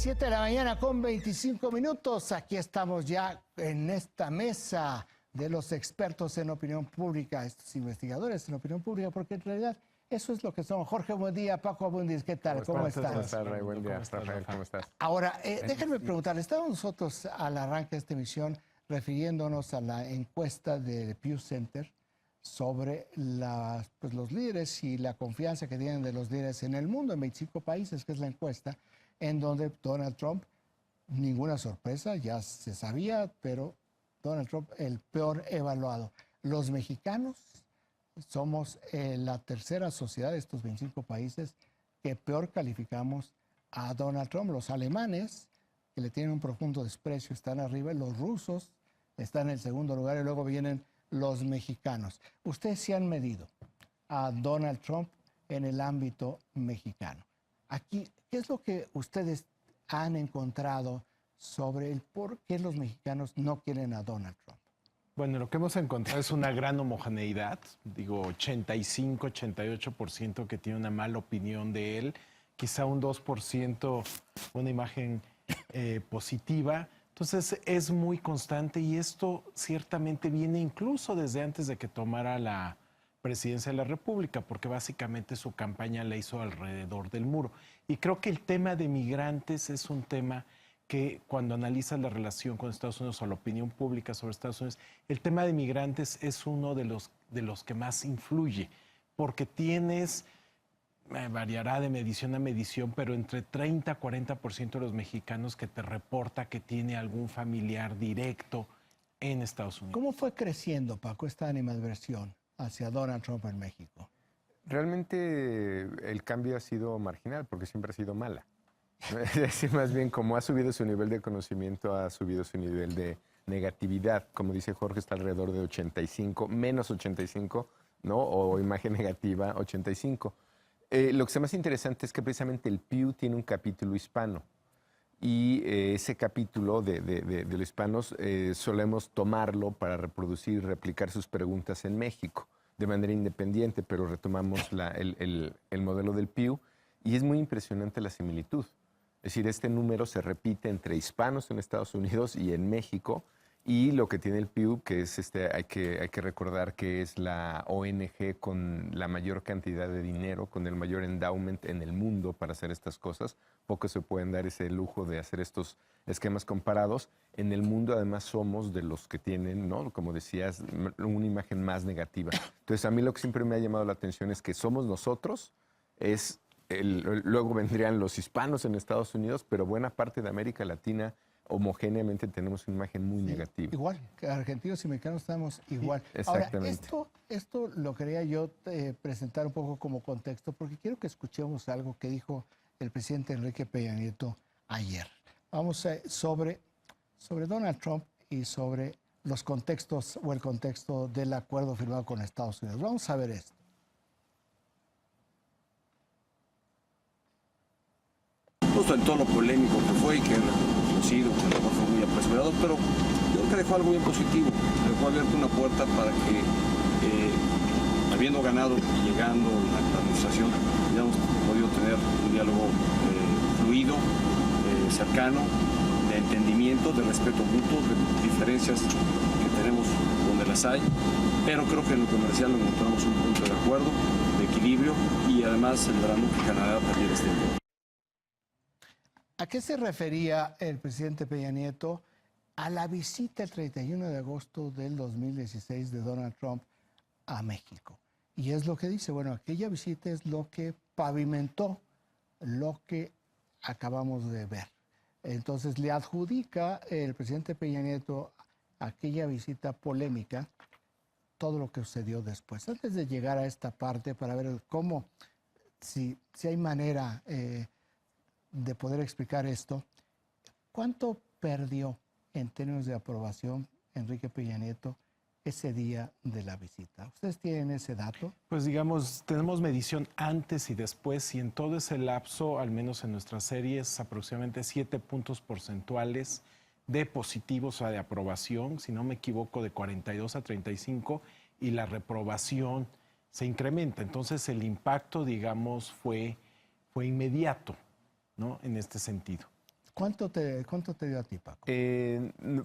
7 de la mañana con 25 minutos. Aquí estamos ya en esta mesa de los expertos en opinión pública, estos investigadores en opinión pública, porque en realidad eso es lo que son. Jorge, buen día. Paco Abundis, ¿qué tal? ¿Cómo están? ¿Cómo estás, Ray? Buen día. Rafael, ¿cómo estás? Ahora, déjenme preguntarle, estábamos nosotros al arranque de esta emisión refiriéndonos a la encuesta de Pew Center sobre los líderes y la confianza que tienen de los líderes en el mundo, en 25 países, que es la encuesta, en donde Donald Trump, ninguna sorpresa, ya se sabía, pero Donald Trump el peor evaluado. Los mexicanos somos la tercera sociedad de estos 25 países que peor calificamos a Donald Trump. Los alemanes, que le tienen un profundo desprecio, están arriba, los rusos están en el segundo lugar y luego vienen los mexicanos. Ustedes se han medido a Donald Trump en el ámbito mexicano. Aquí, ¿qué es lo que ustedes han encontrado sobre el por qué los mexicanos no quieren a Donald Trump? Bueno, lo que hemos encontrado es una gran homogeneidad, digo 85, 88% que tiene una mala opinión de él, quizá un 2% una imagen positiva. Entonces es muy constante y esto ciertamente viene incluso desde antes de que tomara la presidencia de la República, porque básicamente su campaña la hizo alrededor del muro. Y creo que el tema de migrantes es un tema que cuando analizas la relación con Estados Unidos o la opinión pública sobre Estados Unidos, el tema de migrantes es uno de los que más influye, porque tienes, variará de medición a medición, pero entre 30 a 40% de los mexicanos que te reporta que tiene algún familiar directo en Estados Unidos. ¿Cómo fue creciendo, Paco, esta animadversión hacia Donald Trump en México? Realmente el cambio ha sido marginal porque siempre ha sido mala. Es decir, más bien como ha subido su nivel de conocimiento, ha subido su nivel de negatividad. Como dice Jorge, está alrededor de 85, menos 85, ¿no? O imagen negativa, 85. Lo que es más interesante es que precisamente el Pew tiene un capítulo hispano. Y ese capítulo de los hispanos solemos tomarlo para reproducir y replicar sus preguntas en México de manera independiente, pero retomamos el modelo del Pew y es muy impresionante la similitud. Es decir, este número se repite entre hispanos en Estados Unidos y en México, y lo que tiene el Pew, que es hay que recordar que es la ONG con la mayor cantidad de dinero, con el mayor endowment en el mundo para hacer estas cosas. Pocos se pueden dar ese lujo de hacer estos esquemas comparados. En el mundo además somos de los que tienen, ¿no? Como decías, una imagen más negativa. Entonces a mí lo que siempre me ha llamado la atención es que somos nosotros, luego vendrían los hispanos en Estados Unidos, pero buena parte de América Latina homogéneamente tenemos una imagen muy negativa. Igual, que argentinos y mexicanos estamos igual. Exactamente. Ahora, esto lo quería yo presentar un poco como contexto, porque quiero que escuchemos algo que dijo el presidente Enrique Peña Nieto ayer. Vamos sobre Donald Trump y sobre los contextos o el contexto del acuerdo firmado con Estados Unidos. Vamos a ver esto. Justo en todo lo polémico que fue y que reconocido, que a lo mejor fue muy apresurado, pero yo creo que dejó algo bien positivo. Dejó abierta una puerta para que, habiendo ganado y llegando a la administración, hayamos podido tener un diálogo fluido, cercano, de entendimiento, de respeto mutuo, de diferencias que tenemos donde las hay, pero creo que en lo comercial encontramos un punto de acuerdo, de equilibrio y además celebrando que Canadá también esté. ¿A qué se refería el presidente Peña Nieto a la visita el 31 de agosto del 2016 de Donald Trump a México? Y es lo que dice, bueno, aquella visita es lo que pavimentó lo que acabamos de ver. Entonces le adjudica el presidente Peña Nieto a aquella visita polémica todo lo que sucedió después. Antes de llegar a esta parte para ver cómo, si hay manera de poder explicar esto, ¿cuánto perdió en términos de aprobación Enrique Peña Nieto ese día de la visita? ¿Ustedes tienen ese dato? Pues digamos, tenemos medición antes y después y en todo ese lapso, al menos en nuestras series, aproximadamente 7 puntos porcentuales de positivos, o sea, de aprobación, si no me equivoco, de 42 a 35, y la reprobación se incrementa. Entonces el impacto, digamos, fue inmediato, ¿no? En este sentido. ¿Cuánto te dio a ti, Paco?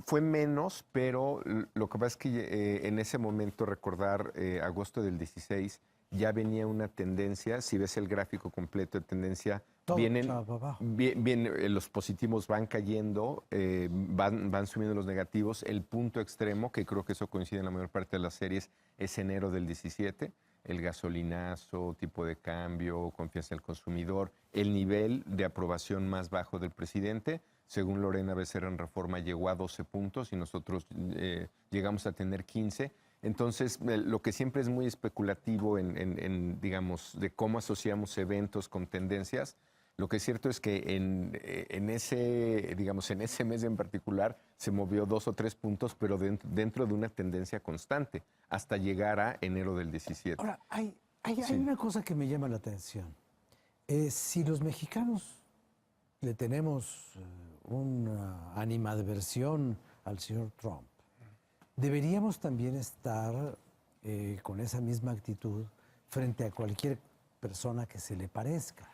Fue menos, pero lo que pasa es que en ese momento, recordar agosto del 16, ya venía una tendencia, si ves el gráfico completo de tendencia, los positivos van cayendo, van subiendo los negativos. El punto extremo, que creo que eso coincide en la mayor parte de las series, es enero del 17, el gasolinazo, tipo de cambio, confianza del consumidor, el nivel de aprobación más bajo del presidente. Según Lorena Becerra en Reforma llegó a 12 puntos y nosotros llegamos a tener 15. Entonces, lo que siempre es muy especulativo digamos, de cómo asociamos eventos con tendencias, lo que es cierto es que en ese mes en particular se movió 2 o 3 puntos, pero dentro de una tendencia constante, hasta llegar a enero del 17. Ahora, hay una cosa que me llama la atención. Si los mexicanos le tenemos una animadversión al señor Trump, deberíamos también estar con esa misma actitud frente a cualquier persona que se le parezca.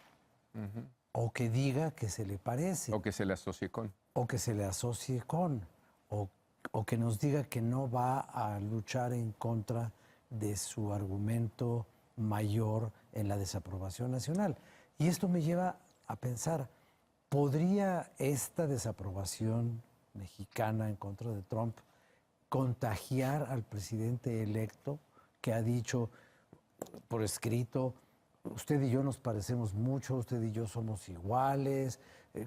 Uh-huh. O que diga que se le parece. O que se le asocie con. O que se le asocie con. O que nos diga que no va a luchar en contra de su argumento mayor en la desaprobación nacional. Y esto me lleva a pensar, ¿podría esta desaprobación mexicana en contra de Trump contagiar al presidente electo que ha dicho por escrito: usted y yo nos parecemos mucho, usted y yo somos iguales,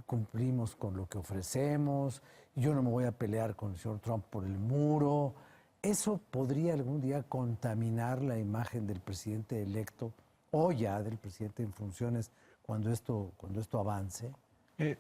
cumplimos con lo que ofrecemos, yo no me voy a pelear con el señor Trump por el muro? ¿Eso podría algún día contaminar la imagen del presidente electo o ya del presidente en funciones cuando esto avance?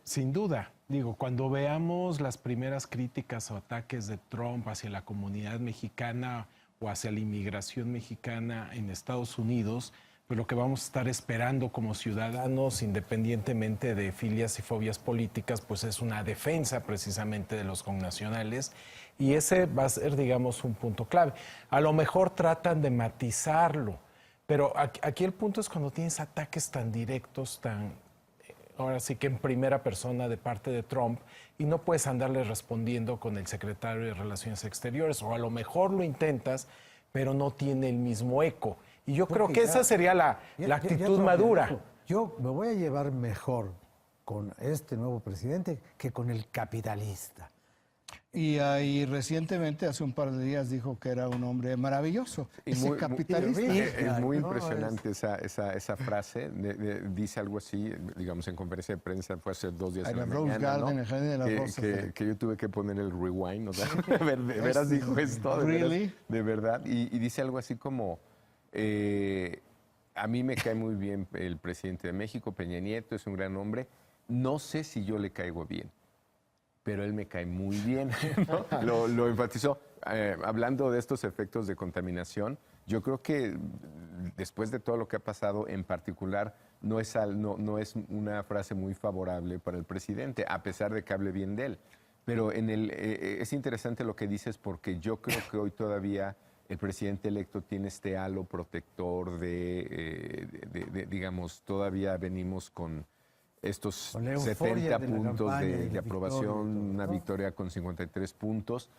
Sin duda. Digo, cuando veamos las primeras críticas o ataques de Trump hacia la comunidad mexicana o hacia la inmigración mexicana en Estados Unidos, pues lo que vamos a estar esperando como ciudadanos, independientemente de filias y fobias políticas, pues es una defensa precisamente de los connacionales, y ese va a ser, digamos, un punto clave. A lo mejor tratan de matizarlo, pero aquí el punto es cuando tienes ataques tan directos, ahora sí que en primera persona de parte de Trump, y no puedes andarle respondiendo con el secretario de Relaciones Exteriores, o a lo mejor lo intentas, pero no tiene el mismo eco. Y yo creo que esa sería la actitud madura. Yo me voy a llevar mejor con este nuevo presidente que con el capitalista. Y recientemente, hace un par de días, dijo que era un hombre maravilloso. Ese capitalista. Es muy impresionante esa frase. Dice algo así, digamos, en conferencia de prensa, fue hace 2 días en la Rose mañana, Garden, ¿no? el jardín de las rosas. Que yo tuve que poner el rewind, o sea, de veras dijo esto, de verdad. Y dice algo así como, a mí me cae muy bien el presidente de México, Peña Nieto, es un gran hombre. No sé si yo le caigo bien, pero él me cae muy bien, ¿no? Lo enfatizó. Hablando de estos efectos de contaminación, yo creo que después de todo lo que ha pasado, en particular, no es una frase muy favorable para el presidente, a pesar de que hable bien de él. Pero es interesante lo que dices, porque yo creo que hoy todavía el presidente electo tiene este halo protector digamos, todavía venimos con estos 70 puntos de aprobación, una victoria con 53 puntos.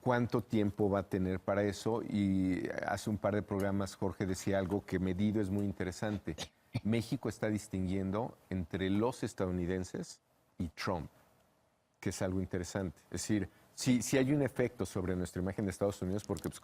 ¿Cuánto tiempo va a tener para eso? Y hace un par de programas Jorge decía algo que medido es muy interesante. México está distinguiendo entre los estadounidenses y Trump, que es algo interesante. Es decir, sí hay un efecto sobre nuestra imagen de Estados Unidos, porque pues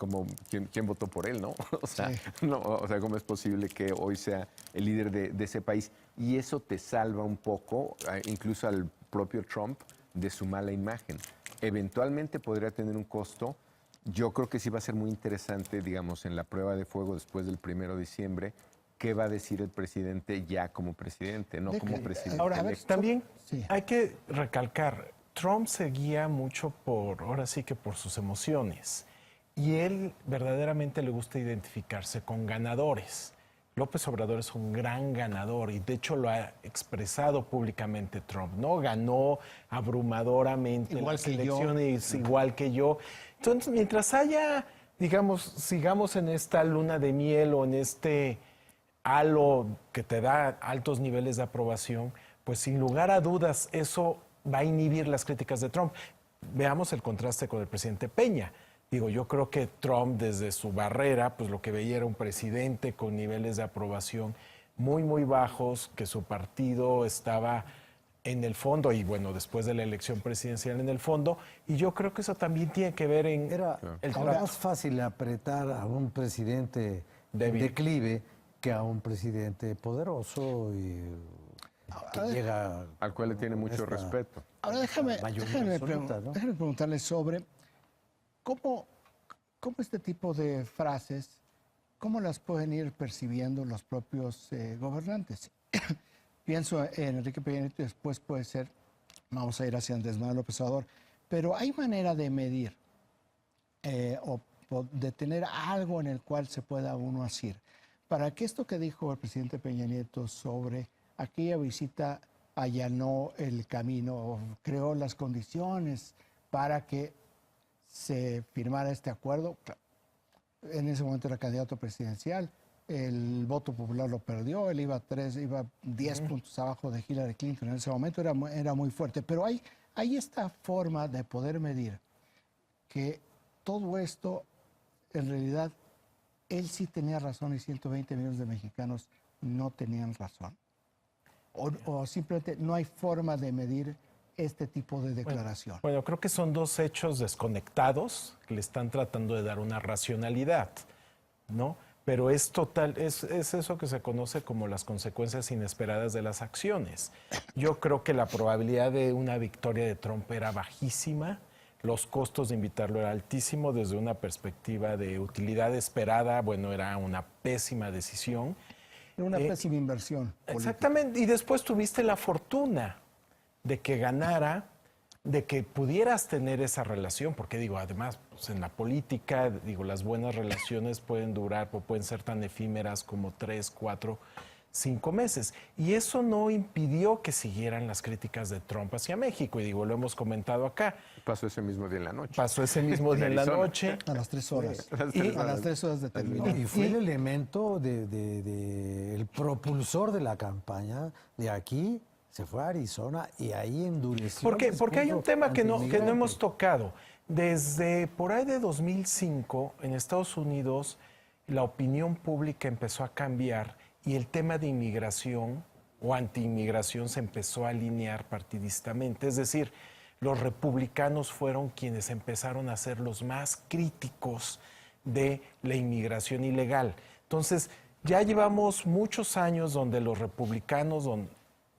¿quién votó por él, no? O sea, sí. No, o sea, ¿cómo es posible que hoy sea el líder de ese país? Y eso te salva un poco, incluso al propio Trump, de su mala imagen. Eventualmente podría tener un costo. Yo creo que sí va a ser muy interesante, digamos, en la prueba de fuego después del 1 de diciembre, qué va a decir el presidente ya como presidente, no como presidente. Ahora, también hay que recalcar, Trump se guía mucho ahora sí que por sus emociones, y él verdaderamente le gusta identificarse con ganadores. López Obrador es un gran ganador y de hecho lo ha expresado públicamente Trump, ¿no? Ganó abrumadoramente en las elecciones, igual que yo. Entonces, mientras haya, digamos, sigamos en esta luna de miel o en este halo que te da altos niveles de aprobación, pues pues sin lugar a dudas eso va a inhibir las críticas de Trump. Veamos el contraste con el presidente Peña. Digo, yo creo que Trump desde su barrera, pues lo que veía era un presidente con niveles de aprobación muy, muy bajos, que su partido estaba en el fondo, y bueno, después de la elección presidencial en el fondo, y yo creo que eso también tiene que ver en Era el más fácil apretar a un presidente Débil. declive que a un presidente poderoso y que llega Al cual le tiene con mucho esta respeto. Ahora mayoría déjame absoluta, ¿no? preguntarle sobre cómo este tipo de frases, cómo las pueden ir percibiendo los propios gobernantes. Pienso en Enrique Peña Nieto y después puede ser, vamos a ir hacia Andrés Manuel López Obrador, pero hay manera de medir o de tener algo en el cual se pueda uno asir. Para que esto que dijo el presidente Peña Nieto sobre aquella visita allanó el camino, o creó las condiciones para que se firmara este acuerdo. En ese momento era candidato presidencial, el voto popular lo perdió, él iba 10 puntos abajo de Hillary Clinton en ese momento, era muy fuerte. Pero hay esta forma de poder medir que todo esto, en realidad, él sí tenía razón y 120 millones de mexicanos no tenían razón. O simplemente no hay forma de medir este tipo de declaración. Bueno, creo que son dos hechos desconectados que le están tratando de dar una racionalidad, ¿no? Pero es total, es eso que se conoce como las consecuencias inesperadas de las acciones. Yo creo que la probabilidad de una victoria de Trump era bajísima, los costos de invitarlo era altísimo desde una perspectiva de utilidad esperada, bueno, era una pésima decisión. Era una pésima inversión política. Exactamente, y después tuviste la fortuna de que ganara, de que pudieras tener esa relación, porque digo, además, pues en la política, digo, las buenas relaciones pueden durar o pueden ser tan efímeras como 3, 4, 5 meses. Y eso no impidió que siguieran las críticas de Trump hacia México, y digo, lo hemos comentado acá. Pasó ese mismo día en la noche. Pasó ese mismo día en la Arizona. noche. A las 3 horas. Y- A las 3 horas de terminar. Y fue el elemento el propulsor de la campaña. De aquí se fue a Arizona y ahí endureció. Porque hay un tema que no antimigrante. hemos tocado. Desde por ahí de 2005, en Estados Unidos, la opinión pública empezó a cambiar y el tema de inmigración o antiinmigración se empezó a alinear partidistamente. Es decir, los republicanos fueron quienes empezaron a ser los más críticos de la inmigración ilegal. Entonces, ya llevamos muchos años donde los republicanos,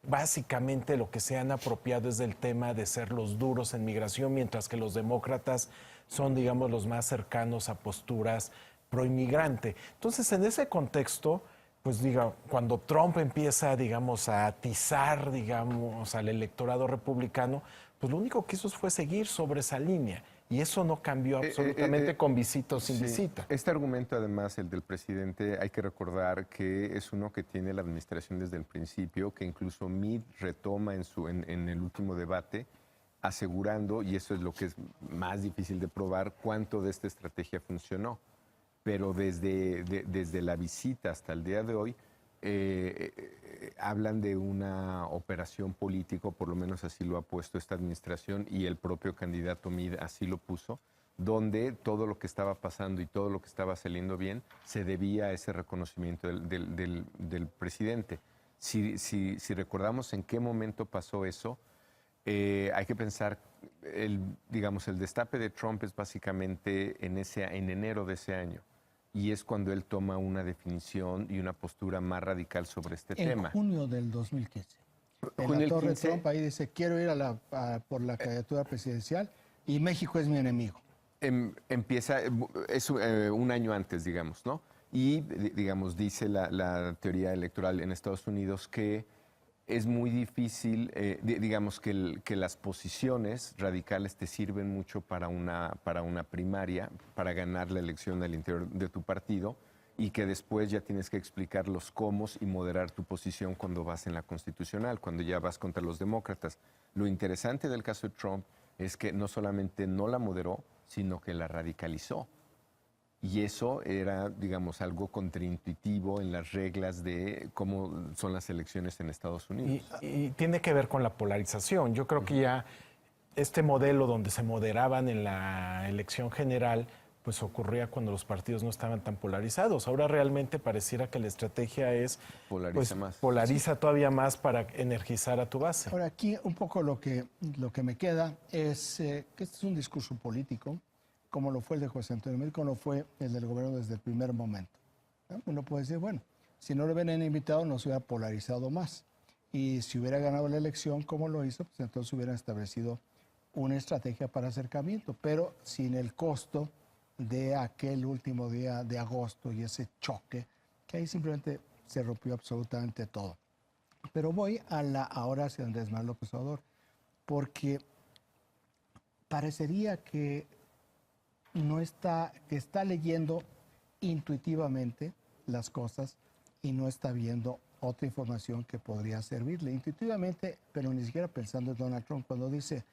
básicamente lo que se han apropiado es del tema de ser los duros en migración, mientras que los demócratas son, digamos, los más cercanos a posturas proinmigrante. Entonces, en ese contexto, pues diga, cuando Trump empieza, digamos, a atizar, digamos, al electorado republicano, pues lo único que hizo fue seguir sobre esa línea. Y eso no cambió absolutamente con visita o sin Sí. visita. Este argumento, además, el del presidente, hay que recordar que es uno que tiene la administración desde el principio, que incluso Meade retoma en el último debate, asegurando, y eso es lo que es más difícil de probar, cuánto de esta estrategia funcionó. Pero desde la visita hasta el día de hoy, hablan de una operación política, por lo menos así lo ha puesto esta administración y el propio candidato Meade así lo puso, donde todo lo que estaba pasando y todo lo que estaba saliendo bien se debía a ese reconocimiento del presidente. Si recordamos en qué momento pasó eso, hay que pensar, digamos, el destape de Trump es básicamente en enero de ese año. Y es cuando él toma una definición y una postura más radical sobre este tema. En junio del 2015. En Junio la del Torre 15. Trump ahí dice, quiero ir por la candidatura presidencial y México es mi enemigo. Empieza, es un año antes, digamos, ¿no? Y, digamos, dice la teoría electoral en Estados Unidos que es muy difícil, digamos, que las posiciones radicales te sirven mucho para una primaria, para ganar la elección al interior de tu partido, y que después ya tienes que explicar los cómo y moderar tu posición cuando vas en la constitucional, cuando ya vas contra los demócratas. Lo interesante del caso de Trump es que no solamente no la moderó, sino que la radicalizó. Y eso era, digamos, algo contraintuitivo en las reglas de cómo son las elecciones en Estados Unidos. Y tiene que ver con la polarización. Yo creo que ya este modelo donde se moderaban en la elección general, pues ocurría cuando los partidos no estaban tan polarizados. Ahora realmente pareciera que la estrategia es polariza todavía más para energizar a tu base. Ahora, aquí un poco lo que me queda es que este es un discurso político, como lo fue el de José Antonio Meade, como lo fue el del gobierno desde el primer momento, ¿no? Uno puede decir, bueno, si no lo hubieran invitado, no se hubiera polarizado más. Y si hubiera ganado la elección como lo hizo, pues entonces hubieran establecido una estrategia para acercamiento, pero sin el costo de aquel último día de agosto y ese choque, que ahí simplemente se rompió absolutamente todo. Pero voy ahora hacia Andrés Manuel López Obrador, porque parecería que está leyendo intuitivamente las cosas y no está viendo otra información que podría servirle. Intuitivamente, pero ni siquiera pensando en Donald Trump, cuando dice,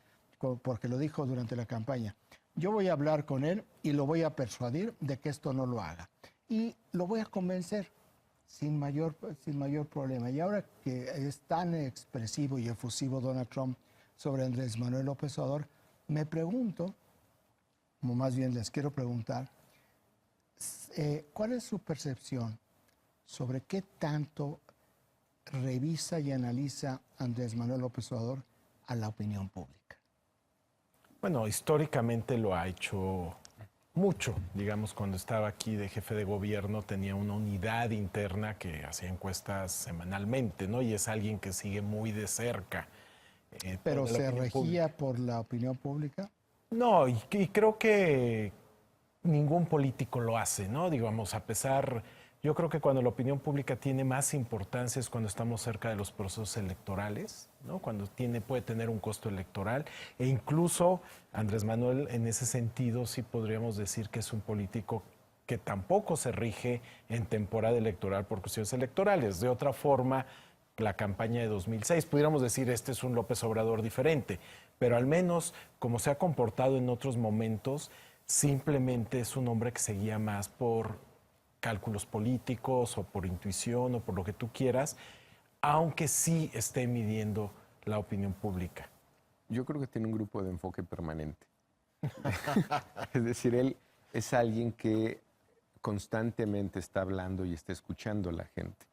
porque lo dijo durante la campaña, yo voy a hablar con él y lo voy a persuadir de que esto no lo haga. Y lo voy a convencer sin mayor problema. Y ahora que es tan expresivo y efusivo Donald Trump sobre Andrés Manuel López Obrador, me pregunto, o más bien les quiero preguntar, ¿cuál es su percepción sobre qué tanto revisa y analiza Andrés Manuel López Obrador a la opinión pública? Bueno, históricamente lo ha hecho mucho. Digamos, cuando estaba aquí de jefe de gobierno tenía una unidad interna que hacía encuestas semanalmente, ¿no? Y es alguien que sigue muy de cerca. ¿Pero se regía por la opinión pública? No, y creo que ningún político lo hace, ¿no? Digamos, yo creo que cuando la opinión pública tiene más importancia es cuando estamos cerca de los procesos electorales, ¿no? Cuando puede tener un costo electoral. E incluso Andrés Manuel, en ese sentido, sí podríamos decir que es un político que tampoco se rige en temporada electoral por cuestiones electorales. De otra forma, la campaña de 2006, pudiéramos decir, este es un López Obrador diferente, pero al menos, como se ha comportado en otros momentos, simplemente es un hombre que se guía más por cálculos políticos o por intuición o por lo que tú quieras, aunque sí esté midiendo la opinión pública. Yo creo que tiene un grupo de enfoque permanente. Es decir, él es alguien que constantemente está hablando y está escuchando a la gente.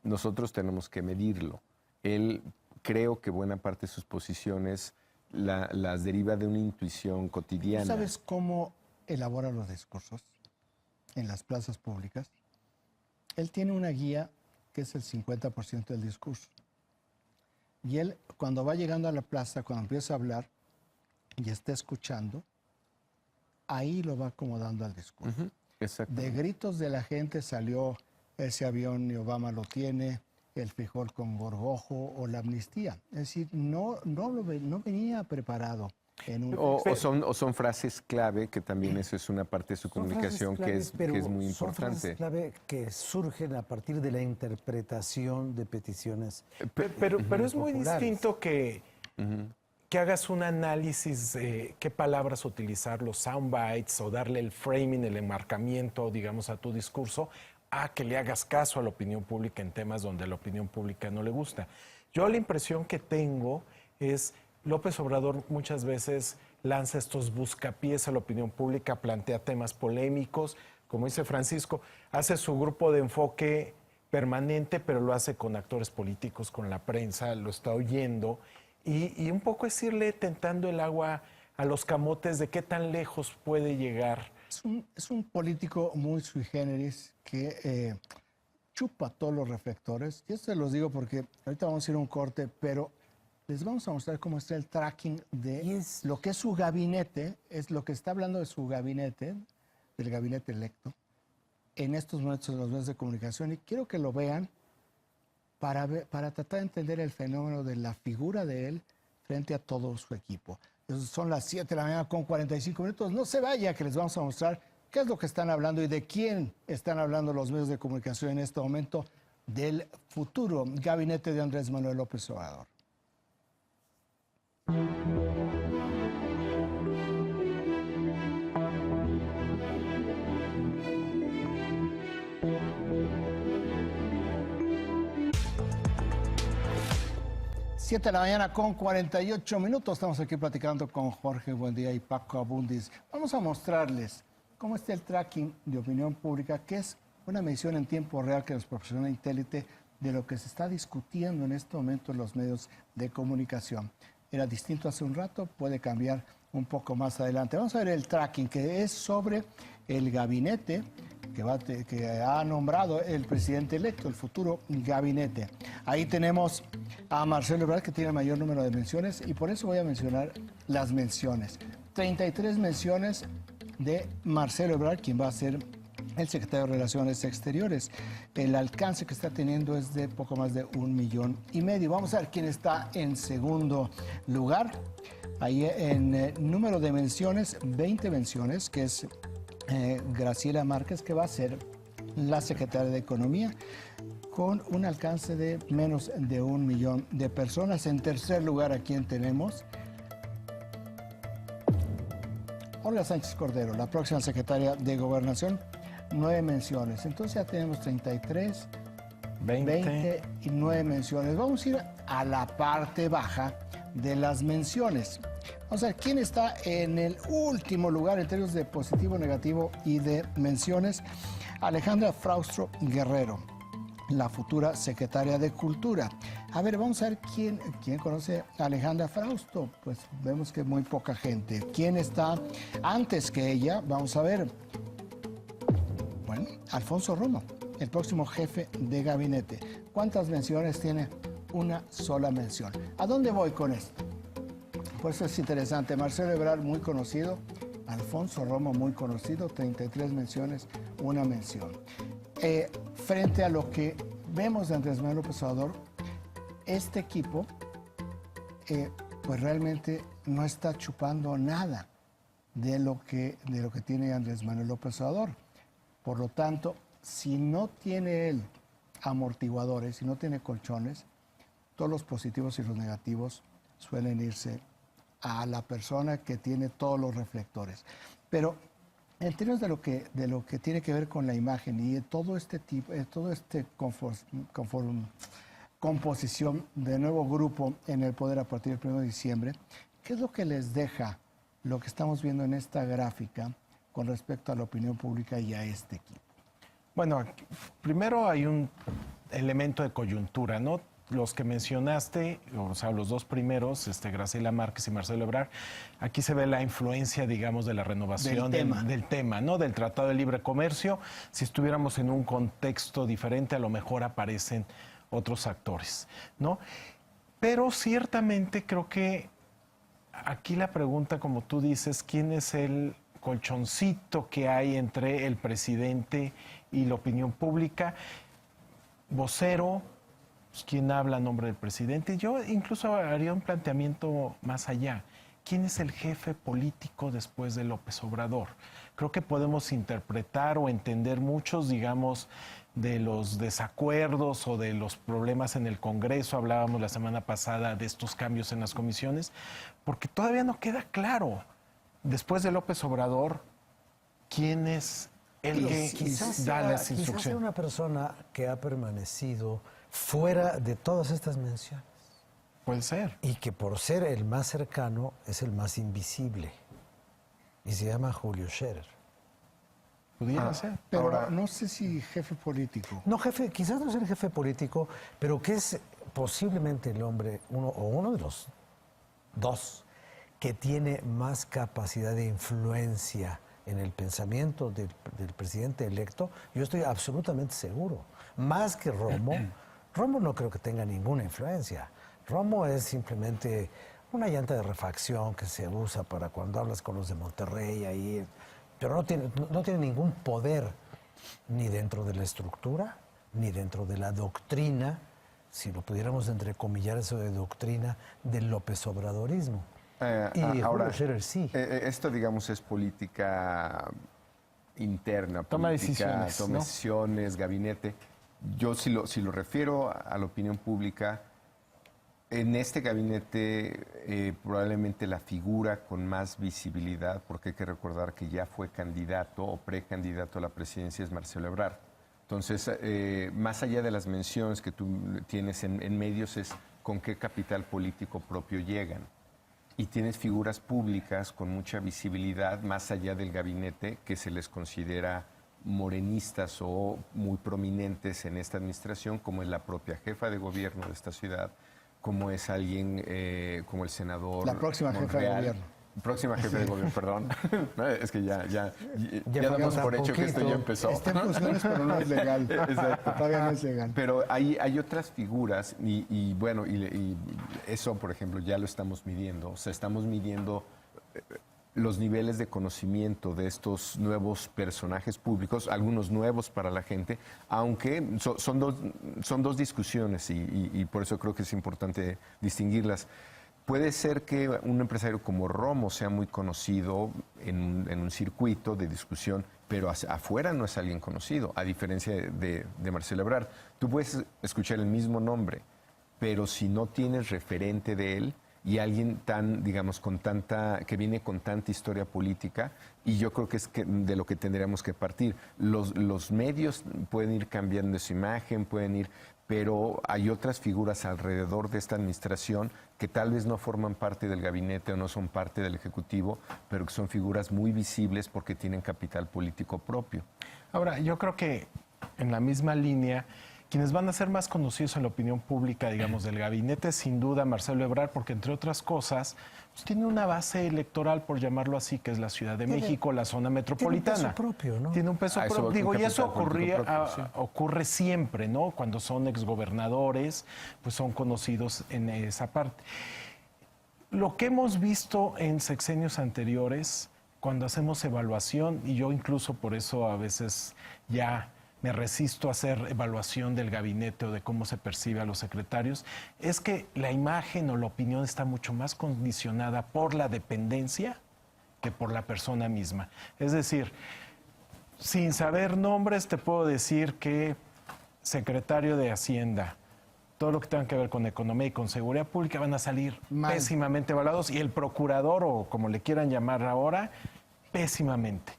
Nosotros tenemos que medirlo. Él, creo que buena parte de sus posiciones las deriva de una intuición cotidiana. ¿Sabes cómo elabora los discursos en las plazas públicas? Él tiene una guía que es el 50% del discurso. Y él, cuando va llegando a la plaza, cuando empieza a hablar y está escuchando, ahí lo va acomodando al discurso. De gritos de la gente salió ese avión y Obama lo tiene, el frijol con gorgojo o la amnistía. Es decir, no venía preparado. O son frases clave, que también eso es una parte de su comunicación que es muy importante. Son frases clave que surgen a partir de la interpretación de peticiones. Pero es muy distinto que hagas un análisis de qué palabras utilizar, los soundbites o darle el framing, el enmarcamiento, digamos, a tu discurso, a que le hagas caso a la opinión pública en temas donde a la opinión pública no le gusta. Yo la impresión que tengo es López Obrador muchas veces lanza estos buscapiés a la opinión pública, plantea temas polémicos, como dice Francisco, hace su grupo de enfoque permanente, pero lo hace con actores políticos, con la prensa, lo está oyendo, y un poco es irle tentando el agua a los camotes de qué tan lejos puede llegar. Es un político muy sui generis que chupa todos los reflectores. Y esto se los digo porque ahorita vamos a ir a un corte, pero les vamos a mostrar cómo está el tracking de lo que es su gabinete, es lo que está hablando de su gabinete, del gabinete electo, en estos momentos en los medios de comunicación. Y quiero que lo vean para tratar de entender el fenómeno de la figura de él frente a todo su equipo. Son las 7 de la mañana con 45 minutos. No se vaya, que les vamos a mostrar qué es lo que están hablando y de quién están hablando los medios de comunicación en este momento del futuro gabinete de Andrés Manuel López Obrador. 7 de la mañana con 48 minutos. Estamos aquí platicando con Jorge Buendía y Paco Abundis. Vamos a mostrarles cómo está el tracking de opinión pública, que es una medición en tiempo real que nos proporciona Intélite de lo que se está discutiendo en este momento en los medios de comunicación. Era distinto hace un rato, puede cambiar un poco más adelante. Vamos a ver el tracking, que es sobre el gabinete que ha nombrado el presidente electo, el futuro gabinete. Ahí tenemos a Marcelo Ebrard, que tiene el mayor número de menciones, y por eso voy a mencionar las menciones. 33 menciones de Marcelo Ebrard, quien va a ser el secretario de Relaciones Exteriores. El alcance que está teniendo es de poco más de 1,5 millones. Vamos a ver quién está en segundo lugar. Ahí en número de menciones, 20 menciones, que es Graciela Márquez, que va a ser la secretaria de Economía, con un alcance de menos de 1 millón de personas. En tercer lugar, ¿a quién tenemos? Olga Sánchez Cordero, la próxima secretaria de Gobernación, 9 menciones. Entonces ya tenemos 33, 20 y 9 menciones. Vamos a ir a la parte baja de las menciones. Vamos a ver quién está en el último lugar en términos de positivo, negativo y de menciones. Alejandra Fraustro Guerrero, la futura secretaria de Cultura. A ver, vamos a ver quién conoce a Alejandra Frausto. Pues vemos que muy poca gente. ¿Quién está antes que ella? Vamos a ver. Bueno, Alfonso Romo, el próximo jefe de gabinete. ¿Cuántas menciones tiene? Una sola mención. ¿A dónde voy con esto? Por eso es interesante. Marcelo Ebrard, muy conocido. Alfonso Romo, muy conocido. 33 menciones, una mención. Frente a lo que vemos de Andrés Manuel López Obrador, este equipo pues realmente no está chupando nada de lo que tiene Andrés Manuel López Obrador. Por lo tanto, si no tiene él amortiguadores, si no tiene colchones, todos los positivos y los negativos suelen irse a la persona que tiene todos los reflectores. Pero en términos de lo que tiene que ver con la imagen y todo este composición de nuevo grupo en el poder a partir del 1 de diciembre, ¿qué es lo que les deja lo que estamos viendo en esta gráfica con respecto a la opinión pública y a este equipo? Bueno, primero hay un elemento de coyuntura, ¿no? Los que mencionaste, o sea, los dos primeros, Graciela Márquez y Marcelo Ebrard, aquí se ve la influencia, digamos, de la renovación del tema, ¿no? Del Tratado de Libre Comercio. Si estuviéramos en un contexto diferente, a lo mejor aparecen otros actores, ¿no? Pero ciertamente creo que aquí la pregunta, como tú dices, ¿quién es el colchoncito que hay entre el presidente y la opinión pública? Vocero, ¿quién habla a nombre del presidente? Yo incluso haría un planteamiento más allá. ¿Quién es el jefe político después de López Obrador? Creo que podemos interpretar o entender muchos, digamos, de los desacuerdos o de los problemas en el Congreso. Hablábamos la semana pasada de estos cambios en las comisiones, porque todavía no queda claro, después de López Obrador, quién es el que da las instrucciones. Quizás sea una persona que ha permanecido fuera de todas estas menciones. Puede ser. Y que por ser el más cercano es el más invisible. Y se llama Julio Scherer. Pudiera ser. Pero Ahora, no sé si jefe político. No, jefe, quizás no sea el jefe político, pero que es posiblemente el hombre, uno de los dos, que tiene más capacidad de influencia en el pensamiento del presidente electo. Yo estoy absolutamente seguro. Más que Romo. Romo no creo que tenga ninguna influencia. Romo es simplemente una llanta de refacción que se usa para cuando hablas con los de Monterrey ahí, pero no tiene ningún poder ni dentro de la estructura, ni dentro de la doctrina, si lo pudiéramos entrecomillar eso de doctrina, del López Obradorismo. Y ahora, Julio Scherer sí. Esto, digamos, es política interna, Toma política, decisiones, ¿no? decisiones, gabinete. Yo, si lo refiero a la opinión pública, en este gabinete probablemente la figura con más visibilidad, porque hay que recordar que ya fue candidato o precandidato a la presidencia, es Marcelo Ebrard. Entonces, más allá de las menciones que tú tienes en medios, es con qué capital político propio llegan. Y tienes figuras públicas con mucha visibilidad más allá del gabinete que se les considera morenistas o muy prominentes en esta administración, como es la propia jefa de gobierno de esta ciudad, como es alguien como el senador La próxima jefa de gobierno. Próxima jefe de gobierno, perdón. Es que ya damos falta por hecho que esto ya empezó. Está en funciones, pero no es legal. Exacto. Todavía no es legal. Pero hay otras figuras y bueno, y eso, por ejemplo, ya lo estamos midiendo. O sea, estamos midiendo los niveles de conocimiento de estos nuevos personajes públicos, algunos nuevos para la gente, aunque son dos discusiones y por eso creo que es importante distinguirlas. Puede ser que un empresario como Romo sea muy conocido en un circuito de discusión, pero afuera no es alguien conocido, a diferencia de Marcelo Ebrard. Tú puedes escuchar el mismo nombre, pero si no tienes referente de él y alguien tan, digamos, que viene con tanta historia política, y yo creo que es de lo que tendríamos que partir. Los medios pueden ir cambiando su imagen, pero hay otras figuras alrededor de esta administración que tal vez no forman parte del gabinete o no son parte del Ejecutivo, pero que son figuras muy visibles porque tienen capital político propio. Ahora, yo creo que en la misma línea, quienes van a ser más conocidos en la opinión pública, digamos, del gabinete, sin duda Marcelo Ebrard, porque entre otras cosas, pues, tiene una base electoral, por llamarlo así, que es la Ciudad de México, la zona metropolitana. Tiene un peso propio, ¿no? Tiene un peso Eso, propio. Digo, un y eso capital político propio, ocurre siempre, ¿no? Cuando son exgobernadores, pues son conocidos en esa parte. Lo que hemos visto en sexenios anteriores, cuando hacemos evaluación, y yo incluso por eso a veces ya me resisto a hacer evaluación del gabinete o de cómo se percibe a los secretarios, es que la imagen o la opinión está mucho más condicionada por la dependencia que por la persona misma. Es decir, sin saber nombres te puedo decir que secretario de Hacienda, todo lo que tenga que ver con economía y con seguridad pública van a salir pésimamente evaluados, y el procurador, o como le quieran llamar ahora, pésimamente.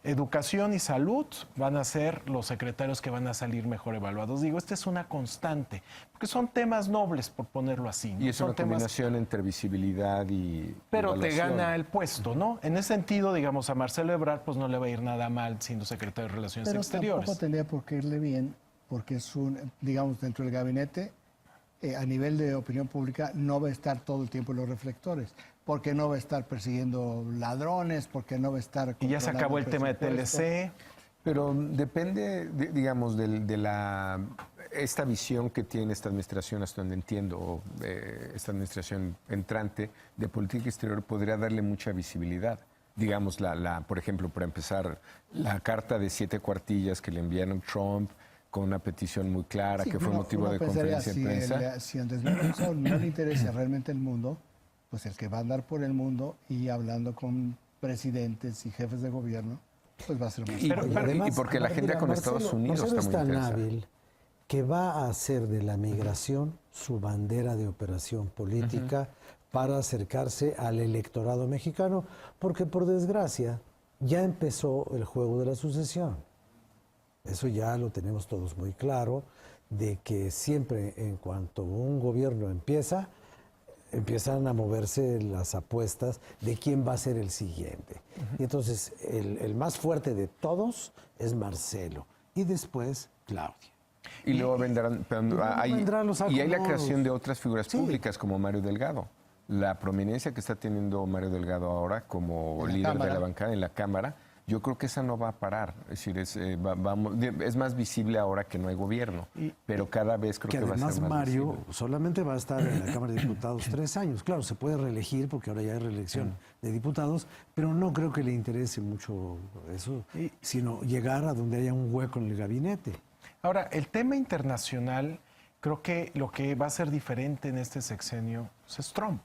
Educación y salud van a ser los secretarios que van a salir mejor evaluados. Digo, esta es una constante, porque son temas nobles, por ponerlo así, ¿no? Y es son una combinación entre visibilidad y pero te evaluación. gana el puesto, ¿no? En ese sentido, digamos, a Marcelo Ebrard pues no le va a ir nada mal siendo secretario de Relaciones Pero Exteriores. tampoco tendría por qué irle bien, porque es digamos, dentro del gabinete, a nivel de opinión pública, no va a estar todo el tiempo en los reflectores, porque no va a estar persiguiendo ladrones, porque no va a estar... Y ya se acabó el tema de TLC. Pero depende, digamos, esta visión que tiene esta administración, hasta donde entiendo, esta administración entrante de política exterior podría darle mucha visibilidad. Digamos, por ejemplo, para empezar, la carta de 7 cuartillas que le enviaron Trump con una petición muy clara, Sí, que fue motivo de conferencia de prensa. Si Andrés Manuel López Obrador no le interesa realmente el mundo, pues el que va a andar por el mundo y hablando con presidentes y jefes de gobierno, pues va a ser más. Y porque la agenda con Estados Unidos Marcelo está muy es tan intensa. hábil que va a hacer de la migración su bandera de operación política para acercarse al electorado mexicano, porque por desgracia ya empezó el juego de la sucesión. Eso ya lo tenemos todos muy claro, de que siempre en cuanto un gobierno empiezan a moverse las apuestas de quién va a ser el siguiente. Y entonces el más fuerte de todos es Marcelo y después Claudia. Y luego vendrán los y hay la acomodos. creación de otras figuras Sí. públicas como Mario Delgado. La prominencia que está teniendo Mario Delgado ahora como En la líder de Cámara. la bancada en la Cámara, yo creo que esa no va a parar. Es decir, es más visible ahora que no hay gobierno, pero cada vez creo Que que va a además ser más Mario visible. solamente va a estar en la Cámara de Diputados 3 años. Claro, se puede reelegir porque ahora ya hay reelección de diputados, pero no creo que le interese mucho eso, sino llegar a donde haya un hueco en el gabinete. Ahora, el tema internacional, creo que lo que va a ser diferente en este sexenio pues, es Trump,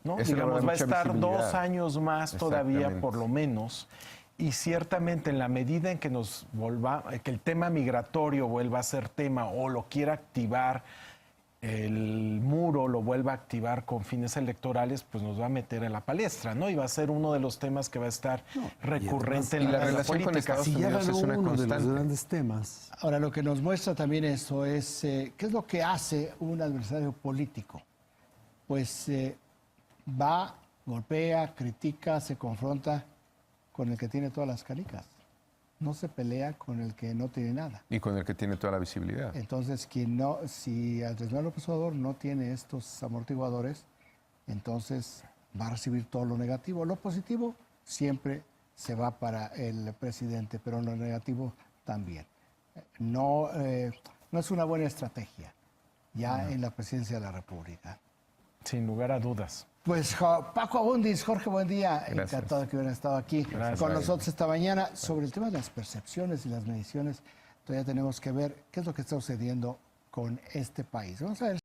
¿no? Eso le va a Digamos, dar va a mucha estar visibilidad. 2 años más todavía, Exactamente. por lo menos. Y ciertamente en la medida en que que el tema migratorio vuelva a ser tema o lo quiera activar, el muro lo vuelva a activar con fines electorales, pues nos va a meter en la palestra, ¿no? Y va a ser uno de los temas que va a estar recurrente en y la la relación con política. Estados Si ya Unidos ganó es una uno de los constante. grandes temas. Ahora, lo que nos muestra también eso es qué es lo que hace un adversario político. pues va, golpea, critica, se confronta con el que tiene todas las canicas. No se pelea con el que no tiene nada. Y con el que tiene toda la visibilidad. Entonces, si Andrés Manuel López Obrador no tiene estos amortiguadores, entonces va a recibir todo lo negativo. Lo positivo siempre se va para el presidente, pero lo negativo también. No es una buena estrategia ya en la presidencia de la República. Sin lugar a dudas. Pues Paco Abundis, Jorge, buen día. Gracias. Encantado de que hubieran estado aquí Gracias, con Mario. nosotros esta mañana. Sobre el tema de las percepciones y las mediciones, todavía tenemos que ver qué es lo que está sucediendo con este país. Vamos a ver.